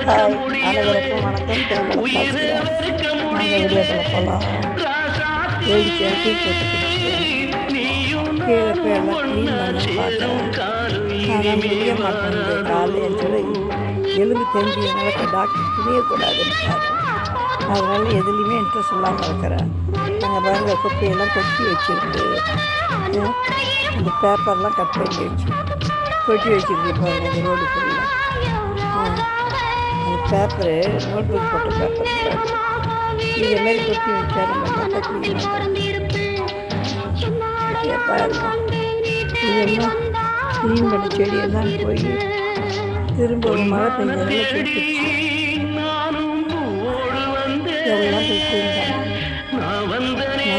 Hi, அனைவருக்கும் வணக்கம். தேவலை பேசுகிறேன். நாங்கள் வீடியோக்களை போகலாம். எழுதி டீ போட்டு குடிச்சிட்டேன். கீழே போய் எல்லாம் க்ளீன் பண்ண பார்த்தேன். ஆனால் முடிய மாட்டேங்குது. காலையில் சொல்லி எலும்பு தெரிஞ்சதுனால டாக்டர் துணியக்கூடாதுன்னு அதனால எதுலேயுமே இன்ட்ரெஸ்ட் இல்லாமல் இருக்கிறேன். நாங்கள் பாருங்க குப்பையெல்லாம் கொட்டி வச்சுருக்கு. அந்த பேப்பர்லாம் கட் பண்ணி கொட்டி வச்சுருக்கு. பாருங்க அந்த ரோடு ஃபுல்லாக அந்த பேப்பரு நோட்புக் போட்ட பேப்பர் இதேமாரி கொட்டி வச்சா நம்ம பாருங்க. இதெல்லாம் க்ளீன் பண்ண செடியெல்லாம் போய் திரும்ப ஒரு மழை பெஞ்சதெல்லாம் கொடுத்துச்சு. எல்லாம் போய் க்ளீன் பண்ணணும். என்ன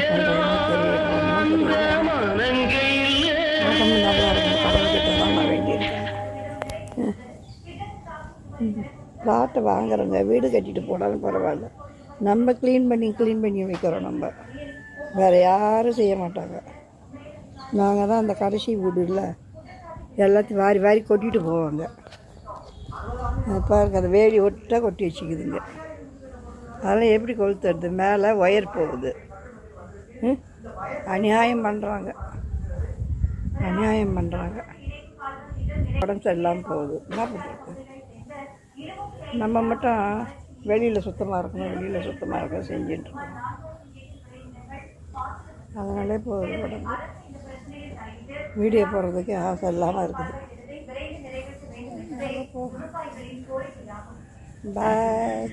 பண்ணுறதுன்னு தெரியல. நல்லா இருக்கும். கடவுள்கிட்ட தான் நான் வேண்டியிருக்கேன். பிளாட்டை வாங்குறோங்க, வீடு கட்டிட்டு போனாலும் பரவாயில்ல. நம்ம க்ளீன் பண்ணி வைக்கிறோம். நம்ம வேறு யாரும் செய்ய மாட்டாங்க. நாங்கள் தான் அந்த கடைசி வீடு இல்லை எல்லாத்தையும் வாரி கொட்டிட்டு போவாங்க. பாருங்க அந்த வேலி ஒட்டாக கொட்டி வச்சுக்குதுங்க. அதெல்லாம் எப்படி கொளுத்துறது? மேலே ஒயர் போகுது. அநியாயம் பண்ணுறாங்க. உடம்பு சரியில்லாமல் போகுது. என்ன பண்ணுறது? நம்ம மட்டும் வெளியில் சுத்தமாக இருக்க செஞ்சிட்ருக்கோம். அதனாலே போகுது உடம்பு. வீடியோ போடுறதுக்கு ஆசை இல்லாமல் இருக்குது. பாய்.